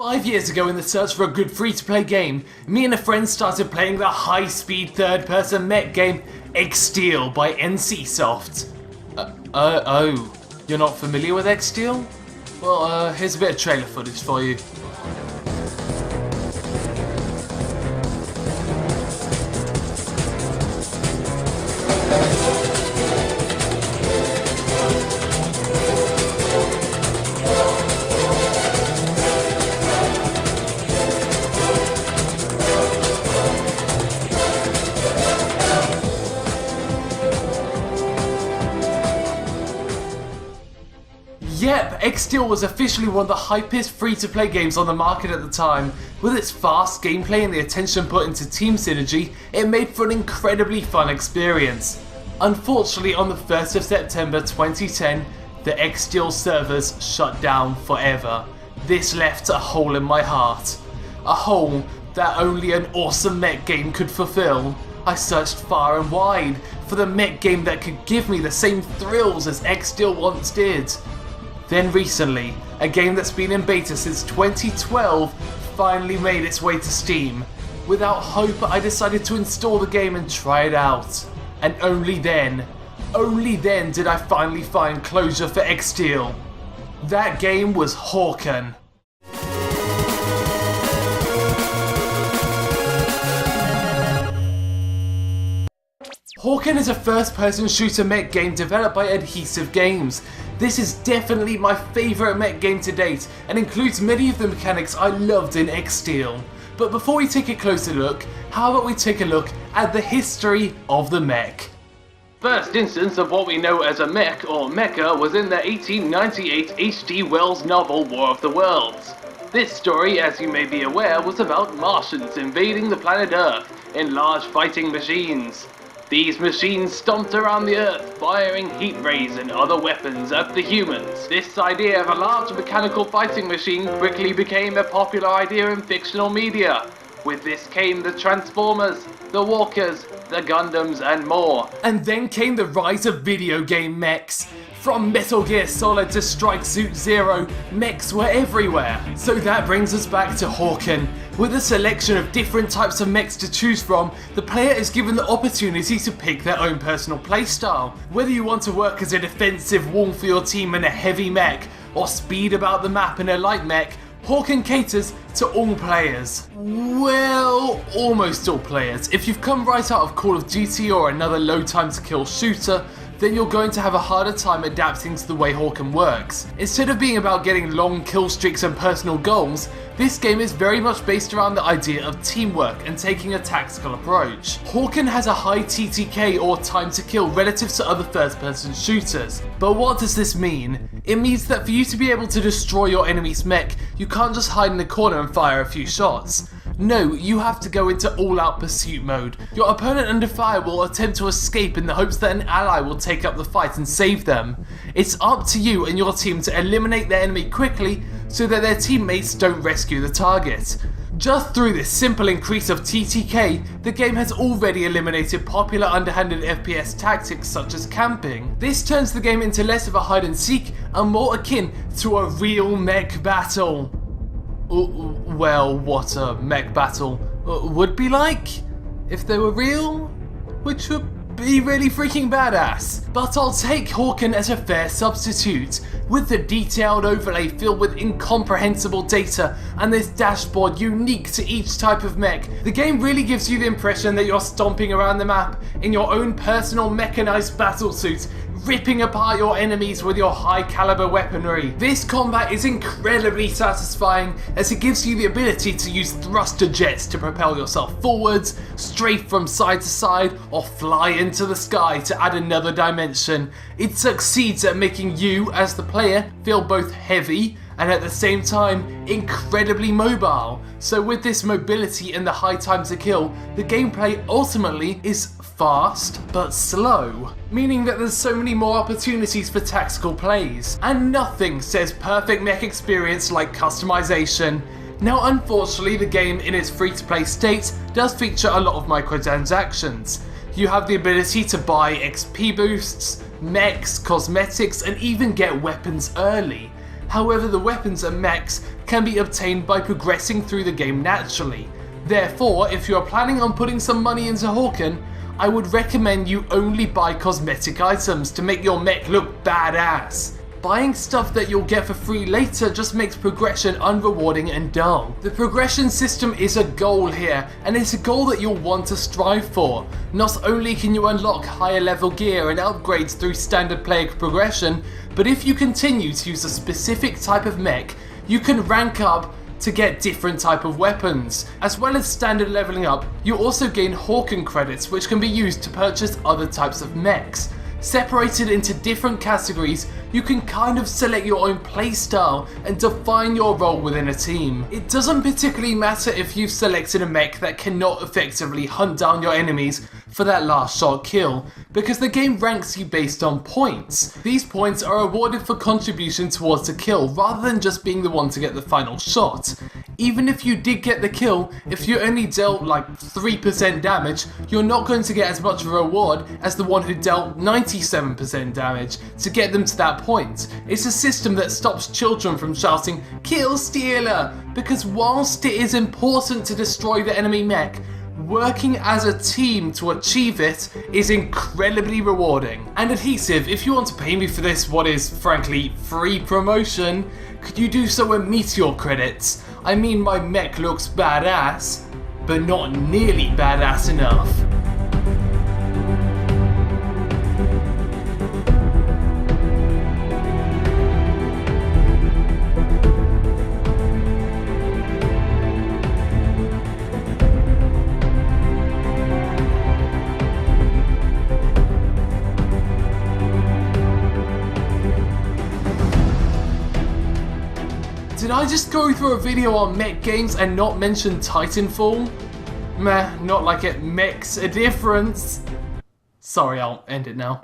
5 years ago, in the search for a good free-to-play game, me and a friend started playing the high-speed third-person mech game Exteel by NCSoft. Oh, you're not familiar with Exteel? Well, here's a bit of trailer footage for you. Yep, Exteel was officially one of the hypest free-to-play games on the market at the time. With its fast gameplay and the attention put into team synergy, it made for an incredibly fun experience. Unfortunately, on the 1st of September 2010, the Exteel servers shut down forever. This left a hole in my heart. A hole that only an awesome mech game could fulfill. I searched far and wide for the mech game that could give me the same thrills as Exteel once did. Then recently, a game that's been in beta since 2012 finally made its way to Steam. Without hope, I decided to install the game and try it out. And only then did I finally find closure for Exteel. That game was Hawken. Hawken is a first-person shooter mech game developed by Decisive Games. This is definitely my favourite mech game to date and includes many of the mechanics I loved in Exteel. But before we take a closer look, how about we take a look at the history of the mech. First instance of what we know as a mech or mecha was in the 1898 H.G. Wells novel War of the Worlds. This story, as you may be aware, was about Martians invading the planet Earth in large fighting machines. These machines stomped around the Earth, firing heat rays and other weapons at the humans. This idea of a large mechanical fighting machine quickly became a popular idea in fictional media. With this came the Transformers, the Walkers, the Gundams and more. And then came the rise of video game mechs. From Metal Gear Solid to Strike Suit Zero, mechs were everywhere. So that brings us back to Hawken. With a selection of different types of mechs to choose from, the player is given the opportunity to pick their own personal playstyle. Whether you want to work as a defensive wall for your team in a heavy mech, or speed about the map in a light mech, Hawken caters to all players. Well, almost all players. If you've come right out of Call of Duty or another low time to kill shooter, then you're going to have a harder time adapting to the way Hawken works. Instead of being about getting long kill streaks and personal goals, this game is very much based around the idea of teamwork and taking a tactical approach. Hawken has a high TTK or time to kill relative to other first-person shooters. But what does this mean? It means that for you to be able to destroy your enemy's mech, you can't just hide in the corner and fire a few shots. No, you have to go into all-out pursuit mode. Your opponent under fire will attempt to escape in the hopes that an ally will take up the fight and save them. It's up to you and your team to eliminate their enemy quickly so that their teammates don't rescue the target. Just through this simple increase of TTK, the game has already eliminated popular underhanded FPS tactics such as camping. This turns the game into less of a hide and seek and more akin to a real mech battle. Well, what a mech battle would be like if they were real, which would be really freaking badass. But I'll take Hawken as a fair substitute. With the detailed overlay filled with incomprehensible data and this dashboard unique to each type of mech, the game really gives you the impression that you're stomping around the map in your own personal mechanized battlesuit, ripping apart your enemies with your high caliber weaponry. This combat is incredibly satisfying as it gives you the ability to use thruster jets to propel yourself forwards, strafe from side to side, or fly into the sky to add another dimension. It succeeds at making you, as the player, feel both heavy and at the same time incredibly mobile. So with this mobility and the high time to kill, the gameplay ultimately is fast but slow, meaning that there's so many more opportunities for tactical plays. And nothing says perfect mech experience like customization. Now unfortunately the game in its free-to-play state does feature a lot of microtransactions. You have the ability to buy XP boosts, mechs, cosmetics and even get weapons early. However, the weapons and mechs can be obtained by progressing through the game naturally. Therefore, if you are planning on putting some money into Hawken, I would recommend you only buy cosmetic items to make your mech look badass. Buying stuff that you'll get for free later just makes progression unrewarding and dull. The progression system is a goal here, and it's a goal that you'll want to strive for. Not only can you unlock higher level gear and upgrades through standard player progression, but if you continue to use a specific type of mech, you can rank up to get different type of weapons. As well as standard leveling up, you also gain Hawken credits which can be used to purchase other types of mechs. Separated into different categories, you can kind of select your own playstyle and define your role within a team. It doesn't particularly matter if you've selected a mech that cannot effectively hunt down your enemies for that last shot kill, because the game ranks you based on points. These points are awarded for contribution towards the kill rather than just being the one to get the final shot. Even if you did get the kill, if you only dealt like 3% damage, you're not going to get as much of a reward as the one who dealt 97% damage to get them to that point. It's a system that stops children from shouting "Kill Stealer!" because whilst it is important to destroy the enemy mech, working as a team to achieve it is incredibly rewarding. And Decisive, if you want to pay me for this, what is frankly free promotion, could you do so with Meteor credits? I mean, my mech looks badass, but not nearly badass enough. Did I just go through a video on mech games and not mention Titanfall? Meh, not like it makes a difference. Sorry, I'll end it now.